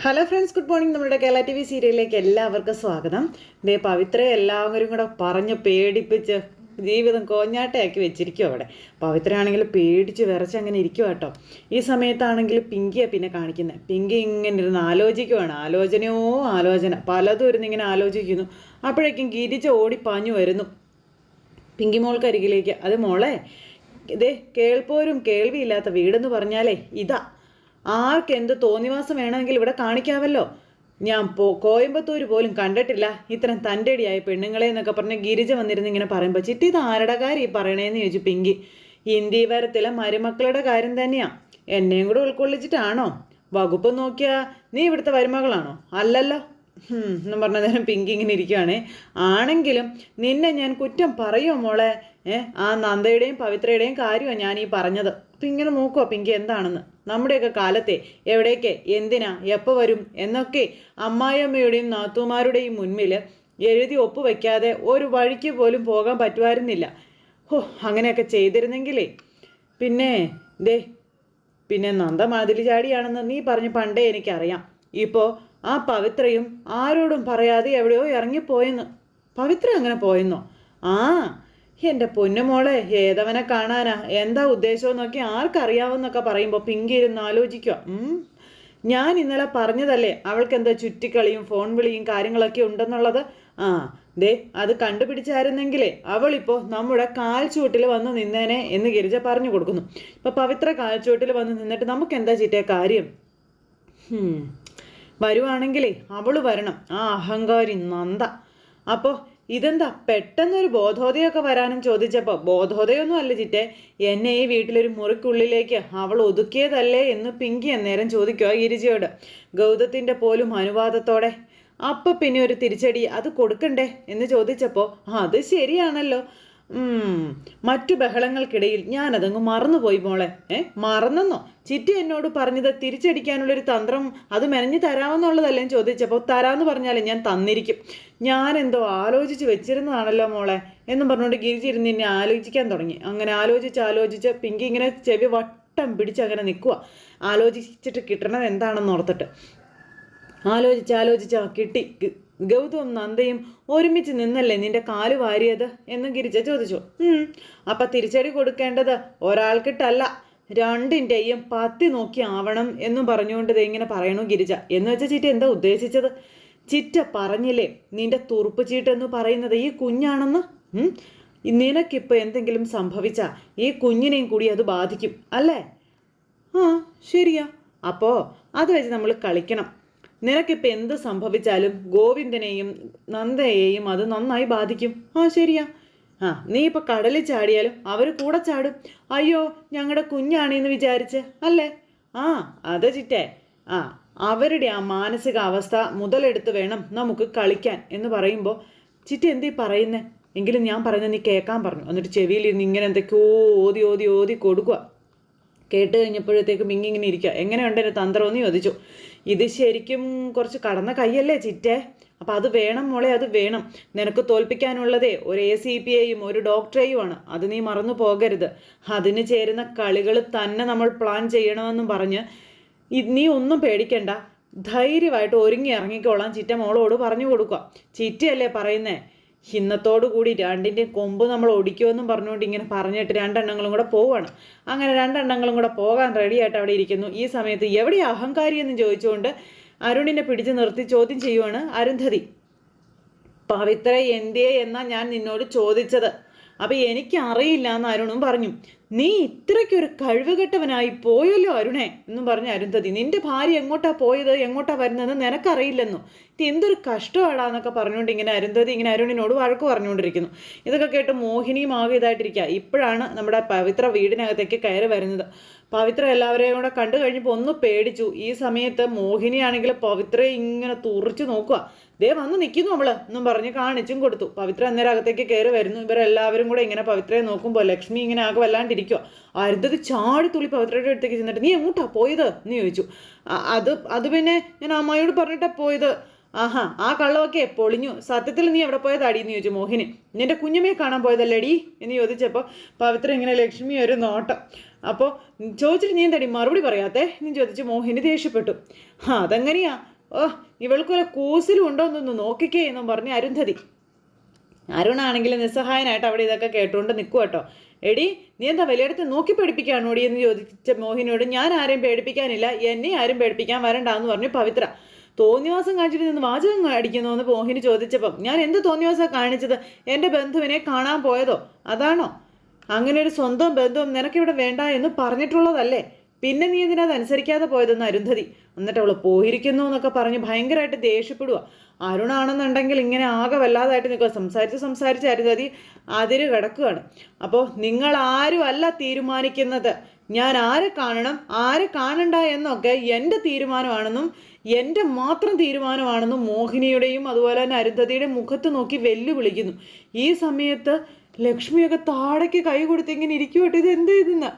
Hello friends, good morning. നമ്മുടെ Kerala TV സീരിയലിലേക്ക് എല്ലാവർക്കും സ്വാഗതം. ദേ പവിത്രയെ എല്ലാവരും കൂടെ പറഞ്ഞ് പേടിപ്പിച്ച് ജീവിതം കോഞ്ഞാട്ടയാക്കി വെച്ചിരിക്കും അവിടെ. പവിത്രയാണെങ്കിൽ പേടിച്ച് വിറച്ച് അങ്ങനെ ഇരിക്കും കേട്ടോ. ഈ സമയത്താണെങ്കിൽ പിങ്കിയെ പിന്നെ കാണിക്കുന്നത്. പിങ്കി ഇങ്ങനെ ഇരുന്ന് ആലോചിക്കുവാണ്. ആലോചന പലതും ഇരുന്ന് ഇങ്ങനെ ആലോചിക്കുന്നു. അപ്പോഴേക്കും ഗിരിജ ഓടിപ്പാഞ്ഞു വരുന്നു പിങ്കി മോൾക്കരികിലേക്ക്. അത് മോളെ, ഇതേ കേൾപ്പോരും കേൾവിയില്ലാത്ത വീടെന്ന് പറഞ്ഞാലേ ഇതാ. ആർക്കെന്ത് തോന്നിവാസം വേണമെങ്കിൽ ഇവിടെ കാണിക്കാമല്ലോ. ഞാൻ കോയമ്പത്തൂർ പോലും കണ്ടിട്ടില്ല ഇത്തരം തൻ്റെടിയായ പെണ്ണുങ്ങളെ എന്നൊക്കെ പറഞ്ഞ് ഗിരിജ വന്നിരുന്ന് ഇങ്ങനെ പറയുമ്പോൾ, ചിറ്റി ഇത് ആരുടെ കാര്യം ഈ പറയണേന്ന് ചോദിച്ചു പിങ്കി. ഇന്ത്യവരത്തിലെ മരുമക്കളുടെ കാര്യം തന്നെയാ. എന്നെയും കൂടെ ഉൾക്കൊള്ളിച്ചിട്ടാണോ? വകുപ്പ് നോക്കിയാ നീ ഇവിടുത്തെ മരുമകളാണോ? അല്ലല്ലോ എന്നും പറഞ്ഞ നേരം പിങ്കി ഇങ്ങനെ ഇരിക്കുകയാണേ. ആണെങ്കിലും നിന്നെ ഞാൻ കുറ്റം പറയുമോ മോളെ? ആ നന്ദയുടെയും പവിത്രയുടെയും കാര്യമാണ് ഞാൻ ഈ പറഞ്ഞത്. അപ്പം ഇങ്ങനെ നോക്കുക പിങ്കി എന്താണെന്ന്. നമ്മുടെയൊക്കെ കാലത്തെ എവിടേക്ക്, എന്തിനാ, എപ്പോൾ വരും എന്നൊക്കെ അമ്മായിയമ്മയുടെയും നാത്തൂമാരുടെയും മുൻപിൽ എഴുതി ഒപ്പുവെക്കാതെ ഒരു വഴിക്ക് പോലും പോകാൻ പറ്റുമായിരുന്നില്ല. അങ്ങനെയൊക്കെ ചെയ്തിരുന്നെങ്കിലേ. പിന്നെ നന്ദ മതിൽ ചാടിയാണെന്ന് നീ പറഞ്ഞ് പണ്ടേ എനിക്കറിയാം. ഇപ്പോൾ ആ പവിത്രയും ആരോടും പറയാതെ എവിടെയോ ഇറങ്ങിപ്പോയെന്ന്. പവിത്ര അങ്ങനെ പോയെന്നോ? ആ, എൻ്റെ പൊന്നുമോളെ, ഏതവനെ കാണാനാ, എന്താ ഉദ്ദേശമെന്നൊക്കെ ആർക്കറിയാവെന്നൊക്കെ പറയുമ്പോൾ പിങ്കി ഇരുന്ന് ആലോചിക്കുക. ഞാൻ ഇന്നലെ പറഞ്ഞതല്ലേ അവൾക്ക് എന്താ ചുറ്റിക്കളിയും ഫോൺ വിളിയും കാര്യങ്ങളൊക്കെ ഉണ്ടെന്നുള്ളത്. അത് കണ്ടുപിടിച്ചായിരുന്നെങ്കിലേ അവളിപ്പോൾ നമ്മുടെ കാൽച്ചുവട്ടിൽ വന്ന് നിന്നേനെ എന്ന് ഗിരിജ പറഞ്ഞു കൊടുക്കുന്നു. ഇപ്പം പവിത്ര കാൽച്ചുവട്ടിൽ വന്ന് നിന്നിട്ട് നമുക്ക് എന്താ ചിറ്റേ കാര്യം? വരുവാണെങ്കിലേ അവള് വരണം, ആ അഹങ്കാരി നന്ദ. അപ്പോൾ ഇതെന്താ പെട്ടെന്നൊരു ബോധോദയമൊക്കെ വരാനും ചോദിച്ചപ്പോൾ, ബോധോദയമൊന്നും അല്ല ചിറ്റെ, എന്നെ ഈ വീട്ടിലൊരു മുറിക്കുള്ളിലേക്ക് അവൾ ഒതുക്കിയതല്ലേ എന്ന് പിങ്കി അന്നേരം ചോദിക്കുക ഗിരിജയോട്, ഗൗതത്തിൻ്റെ പോലും അനുവാദത്തോടെ. അപ്പം പിന്നെ ഒരു തിരിച്ചടി അത് കൊടുക്കണ്ടേ എന്ന് ചോദിച്ചപ്പോൾ, അത് ശരിയാണല്ലോ. മറ്റു ബഹളങ്ങൾക്കിടയിൽ ഞാനതങ്ങ് മറന്നുപോയി മോളെ. മറന്നെന്നോ? ചിറ്റി എന്നോട് പറഞ്ഞത് തിരിച്ചടിക്കാനുള്ളൊരു തന്ത്രം അത് മെനഞ്ഞു തരാമെന്നുള്ളതല്ലേ ചോദിച്ചപ്പോൾ, തരാമെന്ന് പറഞ്ഞാലേ ഞാൻ തന്നിരിക്കും. ഞാനെന്തോ ആലോചിച്ച് വെച്ചിരുന്നതാണല്ലോ മോളെ എന്നും പറഞ്ഞുകൊണ്ട് ഗിരിച്ചിരുന്ന് എന്നെ ആലോചിക്കാൻ തുടങ്ങി. അങ്ങനെ ആലോചിച്ച് പിങ്കി ഇങ്ങനെ ചെവി വട്ടം പിടിച്ച് അങ്ങനെ നിൽക്കുക. ആലോചിച്ചിട്ട് കിട്ടണത് എന്താണെന്ന് ഓർത്തിട്ട് ആലോചിച്ച് കിട്ടി. ഗൗതവും നന്ദയും ഒരുമിച്ച് നിന്നല്ലേ നിന്റെ കാല് വാരിയത് എന്ന് ഗിരിജ ചോദിച്ചു. അപ്പം തിരിച്ചടി കൊടുക്കേണ്ടത് ഒരാൾക്കിട്ടല്ല, രണ്ടിൻ്റെയും പത്തി നോക്കി ആവണം എന്നും പറഞ്ഞുകൊണ്ട് ഇങ്ങനെ പറയണു ഗിരിജ. എന്ന് വെച്ചാൽ ചിറ്റ എന്താ ഉദ്ദേശിച്ചത്? ചിറ്റ പറഞ്ഞില്ലേ നിന്റെ തുറുപ്പ് ചീട്ടെന്ന് പറയുന്നത് ഈ കുഞ്ഞാണെന്ന്. നിനക്കിപ്പോൾ എന്തെങ്കിലും സംഭവിച്ചാൽ ഈ കുഞ്ഞിനെയും കൂടി അത് ബാധിക്കും അല്ലേ? ശരിയാ. അപ്പോൾ അത് വെച്ച് നമ്മൾ കളിക്കണം. നിനക്കിപ്പോൾ എന്ത് സംഭവിച്ചാലും ഗോവിന്ദനെയും നന്ദയെയും അത് നന്നായി ബാധിക്കും. ശരിയാ. നീ ഇപ്പോൾ കടലിൽ ചാടിയാലും അവർ കൂടെ ചാടും. അയ്യോ ഞങ്ങളുടെ കുഞ്ഞാണെന്ന് വിചാരിച്ച് അല്ലേ? അതെ ചിറ്റേ. അവരുടെ ആ മാനസിക അവസ്ഥ മുതലെടുത്ത് വേണം നമുക്ക് കളിക്കാൻ എന്ന് പറയുമ്പോൾ, ചിറ്റ എന്തീ പറയുന്നേ? എങ്കിലും ഞാൻ പറയുന്നത് നീ കേൾക്കാൻ പറഞ്ഞു. എന്നിട്ട് ചെവിയിലിരുന്ന് ഇങ്ങനെ എന്തൊക്കെയോ ഓതി കൊടുക്കുക. കേട്ട് കഴിഞ്ഞപ്പോഴത്തേക്കും ഇങ്ങനെ ഇരിക്കുക. എങ്ങനെയുണ്ട് എൻ്റെ തന്ത്രമെന്ന് ചോദിച്ചു. ഇത് ശരിക്കും കുറച്ച് കടന്ന കൈയല്ലേ ചിറ്റേ? അപ്പം അത് വേണം മോളെ, അത് വേണം. നിനക്ക് തോൽപ്പിക്കാനുള്ളതേ ഒരു ACPയെയും ഒരു ഡോക്ടറെയുമാണ്. അത് നീ മറന്നു പോകരുത്. അതിന് ചേരുന്ന കളികൾ തന്നെ നമ്മൾ പ്ലാൻ ചെയ്യണമെന്നും പറഞ്ഞ് നീ ഒന്നും പേടിക്കണ്ട, ധൈര്യമായിട്ട് ഒരുങ്ങി ഇറങ്ങിക്കോളാം ചിറ്റ മോളോട് പറഞ്ഞു കൊടുക്കുക. ചിറ്റയല്ലേ പറയുന്നേ, ഇന്നത്തോടു കൂടി രണ്ടിൻ്റെയും കൊമ്പ് നമ്മൾ ഒടിക്കുമെന്നും പറഞ്ഞുകൊണ്ട് ഇങ്ങനെ പറഞ്ഞിട്ട് രണ്ടെണ്ണങ്ങളും കൂടെ പോവുകയാണ്. അങ്ങനെ രണ്ടെണ്ണങ്ങളും കൂടെ പോകാൻ റെഡിയായിട്ട് അവിടെ ഇരിക്കുന്നു. ഈ സമയത്ത് എവിടെയാ അഹങ്കാരി എന്ന് ചോദിച്ചുകൊണ്ട് അരുണിനെ പിടിച്ച് നിർത്തി ചോദ്യം ചെയ്യുവാണ് അരുന്ധതി. പവിത്ര എന്തേ എന്നാ ഞാൻ നിന്നോട് ചോദിച്ചത്. അപ്പം എനിക്കറിയില്ല എന്ന് അരുണും പറഞ്ഞു. നീ ഇത്രയ്ക്കൊരു കഴിവുകെട്ടവനായി പോയല്ലോ അരുണേ എന്നും പറഞ്ഞ അരുന്ധതി. നിന്റെ ഭാര്യ എങ്ങോട്ടാ പോയത്, എങ്ങോട്ടാ വരുന്നതെന്ന് നിനക്കറിയില്ലെന്നോ? ഇത് എന്തൊരു കഷ്ടമാടാന്നൊക്കെ പറഞ്ഞുകൊണ്ട് ഇങ്ങനെ അരുന്ധതി ഇങ്ങനെ അരുണിനോട് വഴക്ക് പറഞ്ഞുകൊണ്ടിരിക്കുന്നു. ഇതൊക്കെ കേട്ട് മോഹിനിയും ആകെ ഇതായിട്ടിരിക്കുക. ഇപ്പോഴാണ് നമ്മുടെ പവിത്ര വീടിനകത്തേക്ക് കയറി വരുന്നത്. പവിത്ര എല്ലാവരെയും കൂടെ കണ്ടു കഴിഞ്ഞപ്പോൾ ഒന്ന് പേടിച്ചു. ഈ സമയത്ത് മോഹിനിയാണെങ്കിൽ പവിത്രയെ ഇങ്ങനെ തുറിച്ച് നോക്കുക. വന്ന് നിൽക്കുന്നു അവള് എന്നും പറഞ്ഞ് കാണിച്ചും കൊടുത്തു. പവിത്ര അന്നേരം അകത്തേക്ക് കയറി വരുന്നു. ഇവരെല്ലാവരും കൂടെ ഇങ്ങനെ പവിത്രയെ നോക്കുമ്പോൾ ലക്ഷ്മി ഇങ്ങനെ ആകെ വല്ലാണ്ടിരിക്കുക. അരുന്ധതി ചാടി തുള്ളി പവിത്രയുടെ അടുത്തേക്ക് ചെന്നിട്ട്, നീ എങ്ങോട്ടാ പോയത് എന്ന് ചോദിച്ചു. അത് പിന്നെ ഞാൻ അമ്മയോട് പറഞ്ഞിട്ടാ പോയത്. ആ കള്ളമൊക്കെ പൊളിഞ്ഞു. സത്യത്തിൽ നീ എവിടെ പോയതാടി എന്ന് ചോദിച്ചു മോഹിനി. നിന്റെ കുഞ്ഞമ്മയെ കാണാൻ പോയതല്ലേടി എന്ന് ചോദിച്ചപ്പോൾ പവിത്ര ഇങ്ങനെ ലക്ഷ്മി ഒരു നോട്ടം. അപ്പോൾ ചോദിച്ചിട്ട് നീ എന്താടി മറുപടി പറയാത്തേ എന്ന് ചോദിച്ച് മോഹിനി ദേഷ്യപ്പെട്ടു. അതെങ്ങനെയാ, ഓ ഇവൾക്കൊരു കൂസിലും ഉണ്ടോന്നൊന്ന് നോക്കിക്കേ എന്നും പറഞ്ഞ് അരുന്ധതി. അരുണാണെങ്കിൽ നിസ്സഹായനായിട്ട് അവിടെ ഇതൊക്കെ കേട്ടുകൊണ്ട് നിൽക്കുക കേട്ടോ. എടി നീ എന്താ വലിയടത്ത് നോക്കി പേടിപ്പിക്കുകയാണോ ഓടി എന്ന് ചോദിച്ച മോഹിനിയോട്, ഞാൻ ആരെയും പേടിപ്പിക്കാനില്ല, എന്നെ ആരും പേടിപ്പിക്കാൻ വരണ്ടെന്ന് പറഞ്ഞു പവിത്ര. തോന്നിവാസം കാണിച്ചിട്ട് നിന്ന് വാചകം അടിക്കുന്നു എന്ന് മോഹിനി ചോദിച്ചപ്പം, ഞാൻ എന്ത് തോന്നിവാസം കാണിച്ചത്? എൻ്റെ ബന്ധുവിനെ കാണാൻ പോയതോ? അതാണോ? അങ്ങനെ ഒരു സ്വന്തം ബന്ധുവും നിനക്കിവിടെ വേണ്ട എന്ന് പറഞ്ഞിട്ടുള്ളതല്ലേ? പിന്നെ നീ ഇതിനത് അനുസരിക്കാതെ പോയതെന്ന് അരുന്ധതി. എന്നിട്ട് അവൾ പോയിരിക്കുന്നു എന്നൊക്കെ പറഞ്ഞ് ഭയങ്കരമായിട്ട് ദേഷ്യപ്പെടുക. അരുണാണെന്നുണ്ടെങ്കിൽ ഇങ്ങനെ ആകെ വല്ലാതായിട്ട് നിൽക്കുക. സംസാരിച്ച് അരുന്ധതി അതിര് കിടക്കുകയാണ്. അപ്പോൾ നിങ്ങൾ ആരും അല്ല തീരുമാനിക്കുന്നത്, ഞാൻ ആരെ കാണണം ആരെ കാണണ്ട എന്നൊക്കെ എൻ്റെ തീരുമാനമാണെന്നും എൻ്റെ മാത്രം തീരുമാനമാണെന്നും മോഹിനിയുടെയും അതുപോലെ തന്നെ അരുന്ധതിയുടെയും മുഖത്ത് നോക്കി വെല്ലുവിളിക്കുന്നു. ഈ സമയത്ത് ലക്ഷ്മിയൊക്കെ താഴേക്ക് കൈ കൊടുത്തിങ്ങനെ ഇരിക്കുവട്ടെ. ഇത് എന്ത് ചെയ്തെന്ന്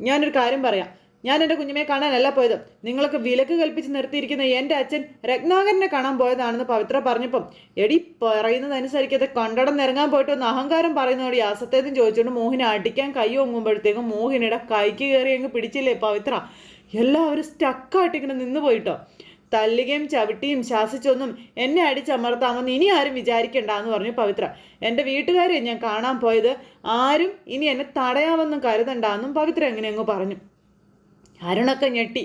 ഞാനൊരു കാര്യം പറയാം. ഞാൻ എൻ്റെ കുഞ്ഞമ്മയെ കാണാനല്ല പോയത്. നിങ്ങളൊക്കെ വിലക്ക് കൽപ്പിച്ച് നിർത്തിയിരിക്കുന്ന എൻ്റെ അച്ഛൻ രത്നാകരനെ കാണാൻ പോയതാണെന്ന് പവിത്ര പറഞ്ഞപ്പം, എടി പറയുന്നതനുസരിക്കാതെ കണ്ടടം നിറങ്ങാൻ പോയിട്ട് ഒന്ന് അഹങ്കാരം പറയുന്നതോടെ അസത്യതും ചോദിച്ചുകൊണ്ട് മോഹിനി അടിക്കാൻ കൈ ഒങ്ങുമ്പോഴത്തേക്കും മോഹിനിയുടെ കൈക്ക് കയറി അങ്ങ് പിടിച്ചില്ലേ പവിത്ര. എല്ലാവരും സ്റ്റക്കായിട്ട് ഇങ്ങനെ നിന്ന് പോയിട്ടോ. തല്ലുകയും ചവിട്ടിയും ശാസിച്ചൊന്നും എന്നെ അടിച്ചമർത്താമെന്ന് ഇനി ആരും വിചാരിക്കണ്ട എന്ന് പറഞ്ഞു പവിത്ര. എൻ്റെ വീട്ടുകാരെ ഞാൻ കാണാൻ പോയത്, ആരും ഇനി എന്നെ തടയാമെന്നും കരുതണ്ടെന്നും പവിത്ര എങ്ങനെയങ്ങ് പറഞ്ഞു. അരുണൊക്കെ ഞെട്ടി.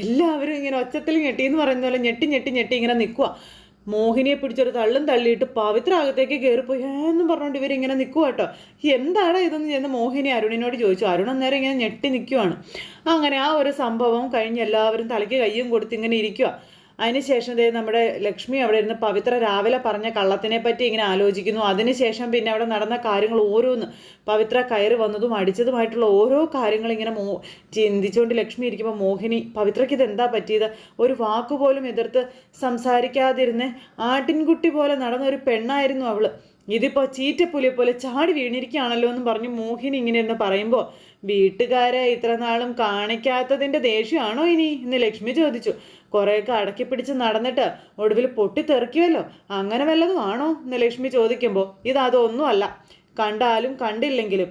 എല്ലാവരും ഇങ്ങനെ ഒച്ചത്തിൽ ഞെട്ടി എന്ന് പറയുന്ന പോലെ ഞെട്ടി ഞെട്ടി ഞെട്ടി ഇങ്ങനെ നിൽക്കുക. മോഹിനിയെ പിടിച്ചൊരു തള്ളും തള്ളിയിട്ട് പവിത്ര അകത്തേക്ക് കയറിപ്പോയി എന്നും പറഞ്ഞുകൊണ്ട് ഇവരിങ്ങനെ നിൽക്കുക കേട്ടോ. എന്താണ് ഇതെന്ന് ചെന്ന് മോഹിനി അരുണിനോട് ചോദിച്ചു. അരുൺ അന്നേരം ഇങ്ങനെ ഞെട്ടി നിൽക്കുവാണ്. അങ്ങനെ ആ ഒരു സംഭവം കഴിഞ്ഞ് എല്ലാവരും തലയ്ക്ക് കയ്യും കൊടുത്ത് ഇങ്ങനെ ഇരിക്കുക. അതിനുശേഷം നമ്മുടെ ലക്ഷ്മി അവിടെ ഇരുന്ന് പവിത്ര രാവിലെ പറഞ്ഞ കള്ളത്തിനെ പറ്റി ഇങ്ങനെ ആലോചിക്കുന്നു. അതിനുശേഷം പിന്നെ അവിടെ നടന്ന കാര്യങ്ങൾ ഓരോന്ന് പവിത്ര കയറി വന്നതും അടിച്ചതുമായിട്ടുള്ള ഓരോ കാര്യങ്ങൾ ഇങ്ങനെ ചിന്തിച്ചുകൊണ്ട് ലക്ഷ്മി ഇരിക്കുമ്പോൾ മോഹിനി, പവിത്രയ്ക്ക് ഇതെന്താ പറ്റിയത്? ഒരു വാക്കുപോലും എതിർത്ത് സംസാരിക്കാതിരുന്ന് ആട്ടിൻകുട്ടി പോലെ നടന്ന ഒരു പെണ്ണായിരുന്നു അവള്. ഇതിപ്പോൾ ചീറ്റപ്പുലിയെ പോലെ ചാടി വീണിരിക്കുകയാണല്ലോ എന്നും പറഞ്ഞ് മോഹിനി ഇങ്ങനെ ഇരുന്ന് പറയുമ്പോൾ, വീട്ടുകാരെ ഇത്ര നാളും കാണിക്കാത്തതിൻ്റെ ദേഷ്യമാണോ ഇനി എന്ന് ലക്ഷ്മി ചോദിച്ചു. കുറേയൊക്കെ അടക്കി പിടിച്ച് നടന്നിട്ട് ഒടുവിൽ പൊട്ടിത്തെറിക്കുമല്ലോ, അങ്ങനെ വല്ലതും ആണോ എന്ന് ലക്ഷ്മി ചോദിക്കുമ്പോൾ, ഇതൊന്നുമല്ല. കണ്ടാലും കണ്ടില്ലെങ്കിലും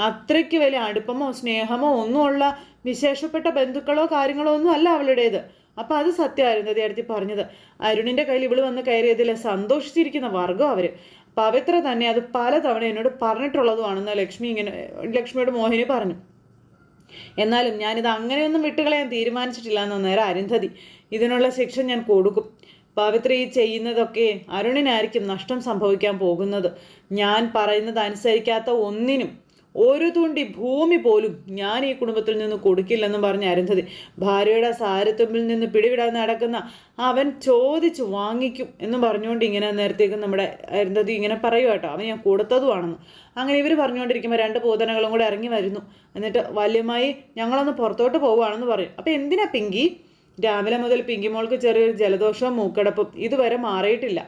അത്രയ്ക്ക് വലിയ അടുപ്പമോ സ്നേഹമോ ഒന്നുമുള്ള വിശേഷപ്പെട്ട ബന്ധുക്കളോ കാര്യങ്ങളോ ഒന്നും അല്ല അവളുടേത്. അപ്പം അത് സത്യമായിരുന്നു അടുത്ത് പറഞ്ഞത്. അരുണിൻ്റെ കയ്യിൽ ഇവള് വന്ന് കയറിയതിൽ സന്തോഷിച്ചിരിക്കുന്ന വർഗം അവർ. പവിത്ര തന്നെ അത് പലതവണ എന്നോട് പറഞ്ഞിട്ടുള്ളതുമാണെന്ന് ലക്ഷ്മിയോട് മോഹിനി പറഞ്ഞു. എന്നാലും ഞാനിത് അങ്ങനെയൊന്നും വിട്ടുകളയാൻ തീരുമാനിച്ചിട്ടില്ല എന്ന് നേരെ അരുന്ധതി. ഇതിനുള്ള ശിക്ഷ ഞാൻ കൊടുക്കും. പവിത്ര ഈ ചെയ്യുന്നതൊക്കെ അരുണിനായിരിക്കും നഷ്ടം സംഭവിക്കാൻ പോകുന്നത്. ഞാൻ പറയുന്നത് അനുസരിക്കാത്ത ഒന്നിനും ഒരു തുണ്ടി ഭൂമി പോലും ഞാൻ ഈ കുടുംബത്തിൽ നിന്ന് കൊടുക്കില്ലെന്നും പറഞ്ഞ അരുന്ധതി. ഭാര്യയുടെ സാരത്തുമ്പിൽ നിന്ന് പിടിവിടാൻ നടക്കുന്ന അവൻ ചോദിച്ചു വാങ്ങിക്കും എന്നും പറഞ്ഞുകൊണ്ട് ഇങ്ങനെ നേരത്തേക്ക് നമ്മുടെ അരുന്ധതി ഇങ്ങനെ പറയുക കേട്ടോ, അവൻ ഞാൻ കൊടുത്തതുമാണെന്ന്. അങ്ങനെ ഇവർ പറഞ്ഞുകൊണ്ടിരിക്കുമ്പോൾ രണ്ട് പൂതനകളും കൂടെ ഇറങ്ങി വരുന്നു. എന്നിട്ട് വല്യമായി ഞങ്ങളൊന്ന് പുറത്തോട്ട് പോവുകയാണെന്ന് പറയും. അപ്പം എന്തിനാ പിങ്കി? രാവിലെ മുതൽ പിങ്കി മോൾക്ക് ചെറിയൊരു ജലദോഷവും മൂക്കടപ്പും ഇതുവരെ മാറിയിട്ടില്ല.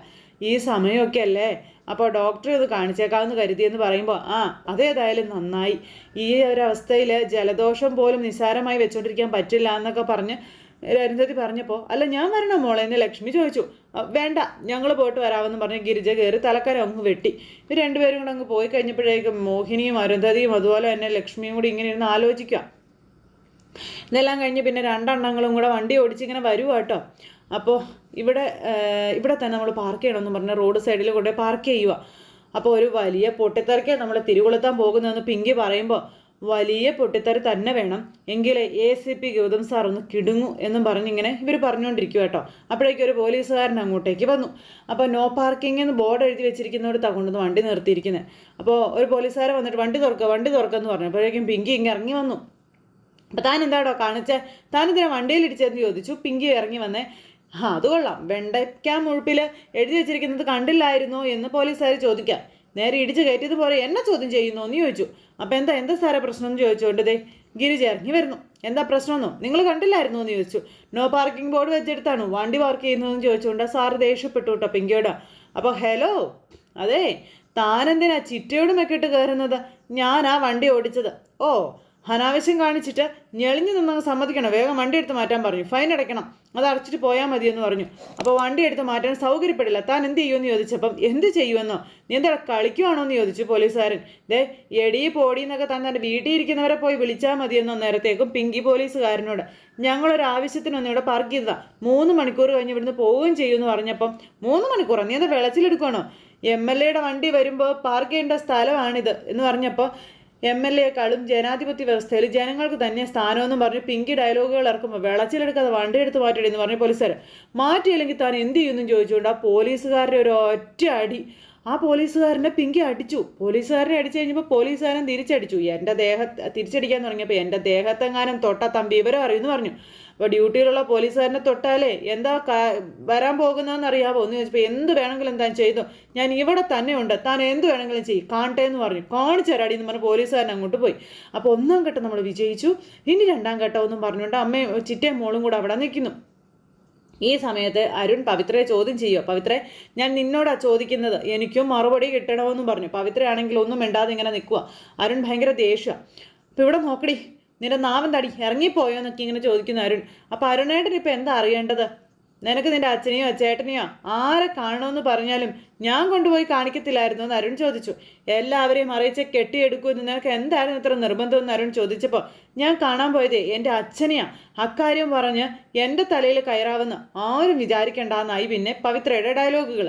ഈ സമയമൊക്കെ അല്ലേ, അപ്പോൾ ഡോക്ടറെ ഇത് കാണിച്ചേക്കാമെന്ന് കരുതിയെന്ന് പറയുമ്പോൾ, അതേതായാലും നന്നായി. ഈ ഒരവസ്ഥയിൽ ജലദോഷം പോലും നിസ്സാരമായി വെച്ചുകൊണ്ടിരിക്കാൻ പറ്റില്ല എന്നൊക്കെ പറഞ്ഞ് അരുന്ധതി പറഞ്ഞപ്പോൾ, അല്ല ഞാൻ വരണോ മോളെ എന്ന് ലക്ഷ്മി ചോദിച്ചു. വേണ്ട, ഞങ്ങൾ പോയിട്ട് വരാമെന്ന് പറഞ്ഞ് ഗിരിജ കയറി തലക്കരം അങ്ങ് വെട്ടി. ഇവർ രണ്ടുപേരും കൂടെ അങ്ങ് പോയി കഴിഞ്ഞപ്പോഴേക്കും മോഹിനിയും അരുന്ധതിയും അതുപോലെ തന്നെ ലക്ഷ്മിയും കൂടി ഇങ്ങനെ ഇരുന്ന് ആലോചിക്കുക. ഇതെല്ലാം കഴിഞ്ഞ് പിന്നെ രണ്ടെണ്ണങ്ങളും കൂടെ വണ്ടി ഓടിച്ചിങ്ങനെ വരുക കേട്ടോ. അപ്പോൾ ഇവിടെ തന്നെ നമ്മൾ പാർക്ക് ചെയ്യണമെന്ന് പറഞ്ഞാൽ റോഡ് സൈഡിൽ കൊണ്ടുപോയി പാർക്ക് ചെയ്യുക. അപ്പോൾ ഒരു വലിയ പൊട്ടിത്തെറിക്ക് നമ്മൾ തിരികൊളുത്താൻ പോകുന്നതെന്ന് പിങ്കി പറയുമ്പോൾ, വലിയ പൊട്ടിത്തെറി തന്നെ വേണം, എങ്കിലേ ACP ഗൗതം സാർ ഒന്ന് കിടുങ്ങു എന്നും പറഞ്ഞിങ്ങനെ ഇവർ പറഞ്ഞുകൊണ്ടിരിക്കുക കേട്ടോ. അപ്പോഴേക്കും ഒരു പോലീസുകാരൻ അങ്ങോട്ടേക്ക് വന്നു. അപ്പോൾ നോ പാർക്കിംഗ് എന്ന് ബോർഡ് എഴുതി വെച്ചിരിക്കുന്നവർ കൊണ്ടുവന്ന് വണ്ടി നിർത്തിയിരിക്കുന്നത്. അപ്പോൾ ഒരു പോലീസുകാരൻ വന്നിട്ട് വണ്ടി തുറക്കുക എന്ന് പറഞ്ഞു. അപ്പോഴേക്കും പിങ്കി ഇങ്ങനെ ഇറങ്ങി വന്നു. അപ്പം താൻ എന്താടോ കാണിച്ചേ? താനിതിനെ വണ്ടിയിലിടിച്ചതെന്ന് ചോദിച്ചു. പിങ്കി ഇറങ്ങി വന്നേ. അത് കൊള്ളാം, വെണ്ടയ്ക്ക മുഴുപ്പിൽ എഴുതി വെച്ചിരിക്കുന്നത് കണ്ടില്ലായിരുന്നോ എന്ന് പോലീസുകാർ ചോദിക്കാം. നേരെ ഇടിച്ച് കയറ്റിയതുപോലെ എന്നെ ചോദ്യം ചെയ്യുന്നു എന്ന് ചോദിച്ചു. അപ്പം എന്താ സാറേ പ്രശ്നം എന്ന് ചോദിച്ചുകൊണ്ട് ഗിരിജ ഇറങ്ങി വരുന്നു. എന്താ പ്രശ്നമെന്നോ? നിങ്ങൾ കണ്ടില്ലായിരുന്നു എന്ന് ചോദിച്ചു. നോ പാർക്കിംഗ് ബോർഡ് വെച്ചെടുത്താണ് വണ്ടി പാർക്ക് ചെയ്യുന്നതെന്ന് ചോദിച്ചുകൊണ്ട് സാറ് ദേഷ്യപ്പെട്ടു കേട്ടോ പിങ്കിയോട്. അപ്പോൾ ഹലോ, അതെ താനെന്തിനാ ചിറ്റയോടുമൊക്കെ ഇട്ട് കയറുന്നത്? ഞാനാ വണ്ടി ഓടിച്ചത്. ഓ അനാവശ്യം കാണിച്ചിട്ട് ഞെളിഞ്ഞു നിന്നങ്ങ് സമ്മതിക്കണം. വേഗം വണ്ടി എടുത്ത് മാറ്റാൻ പറഞ്ഞു. ഫൈൻ അടയ്ക്കണം, അത് അടച്ചിട്ട് പോയാൽ മതിയെന്ന് പറഞ്ഞു. അപ്പോൾ വണ്ടി എടുത്ത് മാറ്റാൻ സൗകര്യപ്പെടില്ല. താൻ എന്ത് ചെയ്യുമെന്ന് ചോദിച്ചപ്പം എന്ത് ചെയ്യുമെന്നോ, നീ എന്താ കളിക്കുവാണോ എന്ന് ചോദിച്ചു പോലീസുകാരൻ. ദേ എടി പോടി എന്നൊക്കെ താൻ തൻ്റെ വീട്ടിൽ ഇരിക്കുന്നവരെ പോയി വിളിച്ചാൽ മതിയെന്നോ നേരത്തേക്കും പിങ്കി പോലീസുകാരനോട്. ഞങ്ങളൊരു ആവശ്യത്തിനൊന്നും ഇവിടെ പാർക്ക് ചെയ്തതാണ്, 3 മണിക്കൂർ കഴിഞ്ഞ് ഇവിടുന്ന് പോവുകയും ചെയ്യുമെന്ന് പറഞ്ഞപ്പം 3 മണിക്കൂറോ, നീ എന്താ വെളച്ചിലെടുക്കണോ? MLA വണ്ടി വരുമ്പോൾ പാർക്ക് ചെയ്യേണ്ട സ്ഥലമാണിത് എന്ന് പറഞ്ഞപ്പോൾ MLA-ക്കാളും ജനാധിപത്യ വ്യവസ്ഥയിൽ ജനങ്ങൾക്ക് തന്നെ സ്ഥാനമെന്നും പറഞ്ഞ് പിങ്കി ഡയലോഗുകൾ ഇറക്കുമ്പോൾ വെളച്ചിലെടുക്കാതെ വണ്ടി എടുത്ത് മാറ്റിയിടി എന്ന് പറഞ്ഞ പോലീസുകാർ. മാറ്റിയില്ലെങ്കിൽ താൻ എന്ത് ചെയ്യുമെന്നും ചോദിച്ചുകൊണ്ട് ആ പോലീസുകാരുടെ ഒരു ഒറ്റ അടി. ആ പോലീസുകാരനെ പിങ്കി അടിച്ചു. പോലീസുകാരനെ അടിച്ചു കഴിഞ്ഞപ്പോൾ പോലീസുകാരൻ തിരിച്ചടിച്ചു. എൻ്റെ തിരിച്ചടിക്കാൻ തുടങ്ങിയപ്പോൾ എൻ്റെ ദേഹത്തെങ്ങാനും തൊട്ട തമ്പി വിവരം അറിയുമെന്ന് പറഞ്ഞു. അപ്പോൾ ഡ്യൂട്ടിയിലുള്ള പോലീസുകാരനെ തൊട്ടാലേ എന്താ വരാൻ പോകുന്നതെന്ന് അറിയാമോ എന്ന് ചോദിച്ചപ്പോൾ എന്ത് വേണമെങ്കിലും താൻ ചെയ്തു, ഞാൻ ഇവിടെ തന്നെ ഉണ്ട്, താൻ എന്ത് വേണമെങ്കിലും ചെയ്യും, കാണട്ടെ എന്ന് പറഞ്ഞു. കാണിച്ചു തരാടി എന്ന് പറഞ്ഞ് പോലീസുകാരൻ അങ്ങോട്ട് പോയി. അപ്പോൾ 1-ാം ഘട്ടം നമ്മൾ വിജയിച്ചു, ഇനി 2-ാം ഘട്ടം എന്നും പറഞ്ഞുകൊണ്ട് അമ്മയും ചിറ്റയും മോളും കൂടെ അവിടെ നിൽക്കുന്നു. ഈ സമയത്ത് അരുൺ പവിത്രയെ ചോദ്യം ചെയ്യുമോ? പവിത്രേ, ഞാൻ നിന്നോടാ ചോദിക്കുന്നത്, എനിക്കും മറുപടി കിട്ടണമെന്നും പറഞ്ഞു. പവിത്രയാണെങ്കിൽ ഒന്നും മിണ്ടാതെ ഇങ്ങനെ നിൽക്കുക. അരുൺ ഭയങ്കര ദേഷ്യമാണ്. അപ്പോൾ ഇവിടെ നോക്കടി, നിന്റെ നാവൻ തടി ഇറങ്ങിപ്പോയോ എന്നൊക്കെ ഇങ്ങനെ ചോദിക്കുന്നു അരുൺ. അപ്പോൾ അരുണേട്ടൻ ഇപ്പം എന്താ അറിയേണ്ടത്? നിനക്ക് നിന്റെ അച്ഛനെയോ ചേട്ടനെയോ ആരെ കാണണമെന്ന് പറഞ്ഞാലും ഞാൻ കൊണ്ടുപോയി കാണിക്കത്തില്ലായിരുന്നു എന്ന് അരുൺ ചോദിച്ചു. എല്ലാവരെയും അറിയിച്ച് കെട്ടിയെടുക്കുമെന്ന് നിനക്ക് എന്തായിരുന്നു ഇത്ര നിർബന്ധമെന്ന് അരുൺ ചോദിച്ചപ്പോൾ ഞാൻ കാണാൻ പോയതേ എൻ്റെ അച്ഛനെയാ, അക്കാര്യം പറഞ്ഞ് എൻ്റെ തലയിൽ കയറാവുന്ന ആരും വിചാരിക്കേണ്ടെന്നായി പിന്നെ പവിത്രയുടെ ഡയലോഗുകൾ.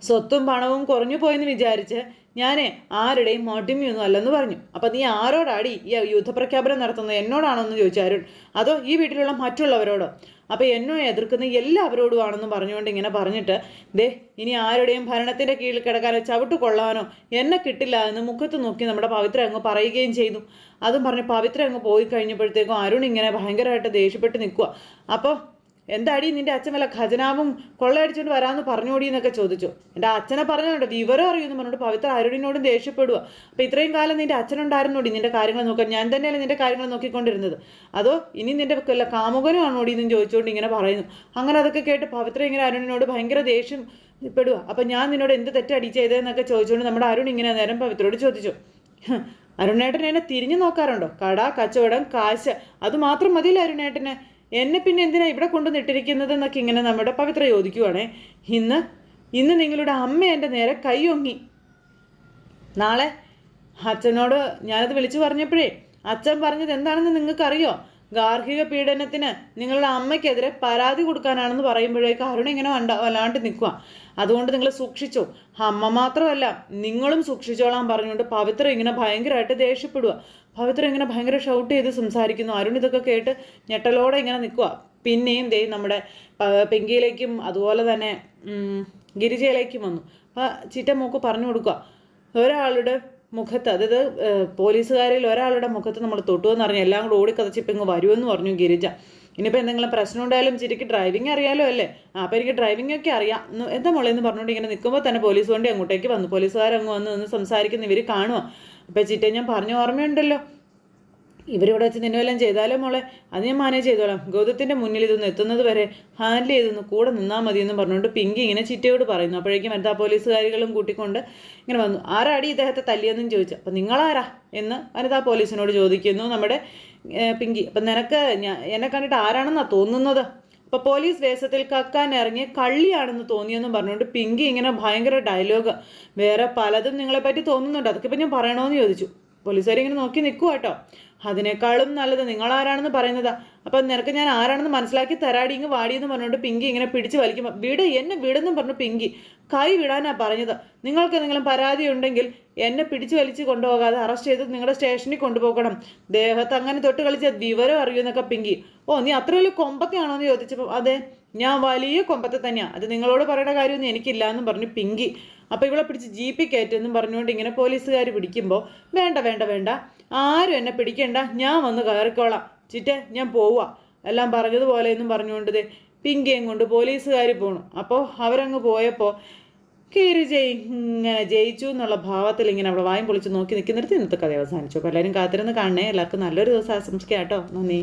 സ്വത്തും പണവും കുറഞ്ഞു പോയെന്ന് വിചാരിച്ച് ഞാൻ ആരുടെയും അടിമയൊന്നും അല്ലെന്ന് പറഞ്ഞു. അപ്പം നീ ആരോടാടി ഈ യുദ്ധപ്രഖ്യാപനം നടത്തുന്നത്? എന്നോടാണോ എന്ന് ചോദിച്ചു അരുൺ. അതോ ഈ വീട്ടിലുള്ള മറ്റുള്ളവരോടോ? അപ്പോൾ എന്നെ എതിർക്കുന്ന എല്ലാവരോടും ആണെന്നും പറഞ്ഞുകൊണ്ട് ഇങ്ങനെ പറഞ്ഞിട്ട്, ദേ ഇനി ആരുടെയും ഭരണത്തിൻ്റെ കീഴിൽ കിടക്കാനോ ചവിട്ട് കൊള്ളാനോ എന്നെ കിട്ടില്ല എന്ന് മുഖത്ത് നോക്കി നമ്മുടെ പവിത്ര അങ്ങ് പറയുകയും ചെയ്തു. അതും പറഞ്ഞ് പവിത്ര അങ്ങ് പോയി കഴിഞ്ഞപ്പോഴത്തേക്കും അരുൺ ഇങ്ങനെ ഭയങ്കരമായിട്ട് ദേഷ്യപ്പെട്ട് നിൽക്കുക. അപ്പോൾ എന്താടി നിന്റെ അച്ഛൻ വല്ല ഖജനാവും കൊള്ളയടിച്ചുകൊണ്ട് വരാമെന്ന് പറഞ്ഞോടി എന്നൊക്കെ ചോദിച്ചു. എൻ്റെ അച്ഛനെ പറഞ്ഞോണ്ട് വിവരം അറിയുമെന്ന് പറഞ്ഞിട്ട് പവിത്ര അരുണിനോടും ദേഷ്യപ്പെടുക. അപ്പോൾ ഇത്രയും കാലം നിന്റെ അച്ഛനുണ്ടായിരുന്നോടി നിന്റെ കാര്യങ്ങൾ നോക്കാൻ, ഞാൻ തന്നെയല്ലേ നിന്റെ കാര്യങ്ങൾ നോക്കിക്കൊണ്ടിരുന്നത്, അതോ ഇനി നിന്റെ വല്ല കാമുകനുമാണോടി എന്നും ചോദിച്ചുകൊണ്ട് ഇങ്ങനെ പറയുന്നു. അങ്ങനെ അതൊക്കെ കേട്ട് പവിത്ര ഇങ്ങനെ അരുണിനോട് ഭയങ്കര ദേഷ്യം പെടുക. അപ്പം ഞാൻ നിന്നോട് എന്ത് തെറ്റടി ചെയ്തതെന്നൊക്കെ ചോദിച്ചുകൊണ്ട് നമ്മുടെ അരുൺ ഇങ്ങനെ നേരം പവിത്രയോട് ചോദിച്ചു. അരുണേട്ടൻ എന്നെ തിരിഞ്ഞു നോക്കാറുണ്ടോ? കട, കച്ചവടം, കാശ്, അത് മാത്രം മതിയില്ല അരുണേട്ടന്, എന്നെ പിന്നെ എന്തിനാ ഇവിടെ കൊണ്ടുവന്നിട്ടിരിക്കുന്നത് എന്നൊക്കെ ഇങ്ങനെ നമ്മുടെ പവിത്ര ചോദിക്കുവാണേ. ഇന്ന് നിങ്ങളുടെ അമ്മ എൻ്റെ നേരെ കൈയൊങ്ങി. നാളെ അച്ഛനോട് ഞാനത് വിളിച്ചു പറഞ്ഞപ്പോഴേ അച്ഛൻ പറഞ്ഞത് എന്താണെന്ന് നിങ്ങൾക്കറിയോ? ഗാർഹിക പീഡനത്തിന് നിങ്ങളുടെ അമ്മയ്ക്കെതിരെ പരാതി കൊടുക്കാനാണെന്ന് പറയുമ്പോഴേക്ക് അരുൺ ഇങ്ങനെ വല്ലാണ്ട് നിൽക്കുക. അതുകൊണ്ട് നിങ്ങൾ സൂക്ഷിച്ചോ, അമ്മ മാത്രമല്ല നിങ്ങളും സൂക്ഷിച്ചോളാൻ പറഞ്ഞുകൊണ്ട് പവിത്ര ഇങ്ങനെ ഭയങ്കരമായിട്ട് ദേഷ്യപ്പെടുക. പവിത്ര ഇങ്ങനെ ഭയങ്കര ഷൗട്ട് ചെയ്ത് സംസാരിക്കുന്നു. അരുൺ ഇതൊക്കെ കേട്ട് ഞെട്ടലോടെ ഇങ്ങനെ നിൽക്കുക. പിന്നെയും ദേ നമ്മുടെ പിങ്കിയിലേക്കും അതുപോലെ തന്നെ ഗിരിജയിലേക്കും വന്നു. അപ്പം ചിറ്റമോക്ക് പറഞ്ഞു കൊടുക്കുക, ഒരാളുടെ മുഖത്ത്, അതായത് പോലീസുകാരിൽ ഒരാളുടെ മുഖത്ത് നമ്മൾ തൊട്ടു എന്ന് പറഞ്ഞാൽ എല്ലാം കൂടെ ഓടിക്കതച്ചിപ്പോൾ ഇങ്ങ് വരുമെന്ന് പറഞ്ഞു ഗിരിജ. ഇനിയിപ്പോൾ എന്തെങ്കിലും പ്രശ്നം ഉണ്ടായാലും ചിരിക്ക് ഡ്രൈവിംഗ് അറിയാലോ അല്ലേ? അപ്പോൾ എനിക്ക് ഡ്രൈവിംഗ് ഒക്കെ അറിയാം, എന്താ മോളെ എന്ന് പറഞ്ഞുകൊണ്ട് ഇങ്ങനെ നിൽക്കുമ്പോൾ തന്നെ പോലീസ് വണ്ടി അങ്ങോട്ടേക്ക് വന്നു. പോലീസുകാരങ്ങ് വന്ന് നിന്ന് സംസാരിക്കുന്ന ഇവർ കാണുമോ? അപ്പോൾ ചിറ്റ ഞാൻ പറഞ്ഞ ഓർമ്മയുണ്ടല്ലോ, ഇവരിവിടെ വെച്ച് നിന്നെല്ലാം ചെയ്താലോ മോളെ, അത് ഞാൻ മാനേജ് ചെയ്തോളാം, ഗൗതത്തിൻ്റെ മുന്നിൽ ഇതൊന്ന് എത്തുന്നത് വരെ ഹാൻഡിൽ ചെയ്തൊന്ന് കൂടെ നിന്നാൽ മതിയെന്ന് പറഞ്ഞുകൊണ്ട് പിങ്കി ഇങ്ങനെ ചിറ്റയോട് പറയുന്നു. അപ്പോഴേക്കും വനിതാ പോലീസുകാരികളും കൂട്ടിക്കൊണ്ട് ഇങ്ങനെ വന്നു. ആരാടി ഇദ്ദേഹത്തെ തല്ലിയെന്നും ചോദിച്ചു. അപ്പം നിങ്ങളാരാ എന്ന് വനിതാ പോലീസിനോട് ചോദിക്കുന്നു നമ്മുടെ പിങ്കി. അപ്പം എന്നെ കണ്ടിട്ട് ആരാണെന്നാണ് തോന്നുന്നത്? അപ്പോൾ പോലീസ് വേഷത്തിൽ കക്കാൻ ഇറങ്ങിയ കള്ളിയാണെന്ന് തോന്നിയെന്നും പറഞ്ഞുകൊണ്ട് പിങ്കി ഇങ്ങനെ ഭയങ്കര ഡയലോഗ്. വേറെ പലതും നിങ്ങളെപ്പറ്റി തോന്നുന്നുണ്ട്, അതൊക്കെ ഇപ്പം ഞാൻ പറയണമെന്ന് ചോദിച്ചു. പോലീസുകാർ ഇങ്ങനെ നോക്കി നിൽക്കുക കേട്ടോ. അതിനേക്കാളും നല്ലത് നിങ്ങളാരാണെന്ന് പറയുന്നതാ. അപ്പം നിനക്ക് ഞാൻ ആരാണെന്ന് മനസ്സിലാക്കി തരാടി, ഇങ്ങ് വാടിയെന്ന് പറഞ്ഞുകൊണ്ട് പിങ്കി ഇങ്ങനെ പിടിച്ച് വലിക്കുമ്പോൾ എന്നെ വിടെന്നും പറഞ്ഞു പിങ്കി. കൈ വിടാനാ പറഞ്ഞത്. നിങ്ങൾക്ക് എന്തെങ്കിലും പരാതി ഉണ്ടെങ്കിൽ എന്നെ പിടിച്ച് വലിച്ച് കൊണ്ടുപോകാതെ അറസ്റ്റ് ചെയ്ത് നിങ്ങളുടെ സ്റ്റേഷനിൽ കൊണ്ടുപോകണം. ദേഹത്ത് അങ്ങനെ തൊട്ട് കളിച്ച വിവരം അറിയുമെന്നൊക്കെ പിങ്കി. ഓ നീ അത്ര വലിയ കൊമ്പത്തെയാണോ എന്ന് ചോദിച്ചപ്പോൾ അതെ ഞാൻ വലിയ കൊമ്പത്തെ തന്നെയാണ്, അത് നിങ്ങളോട് പറയേണ്ട കാര്യമൊന്നും എനിക്കില്ല എന്നും പറഞ്ഞു പിങ്കി. അപ്പോൾ ഇവളെ പിടിച്ച് ജീപ്പിൽ കയറ്റെന്നും പറഞ്ഞുകൊണ്ട് ഇങ്ങനെ പോലീസുകാർ പിടിക്കുമ്പോൾ വേണ്ട ആരും എന്നെ പിടിക്കണ്ട, ഞാൻ വന്ന് കയറിക്കോളാം ചിറ്റേ, ഞാൻ പോവുക എല്ലാം പറഞ്ഞതുപോലെ എന്നും പറഞ്ഞുകൊണ്ട് പിങ്കിയും കൊണ്ട് പോലീസുകാർ പോണു. അപ്പോൾ അവരങ്ങ് പോയപ്പോൾ ഇങ്ങനെ ജയിച്ചു എന്നുള്ള ഭാവത്തിൽ ഇങ്ങനെ അവിടെ വായും പൊളിച്ച് നോക്കി നിൽക്കുന്നിടത്ത് ഇന്നത്തെ കഥ അവസാനിച്ചു. അപ്പോൾ എല്ലാവരും കാത്തിരുന്ന് കാണണേ. എല്ലാവർക്കും നല്ലൊരു ദിവസം ആശംസിക്കാം കേട്ടോ. നന്ദി.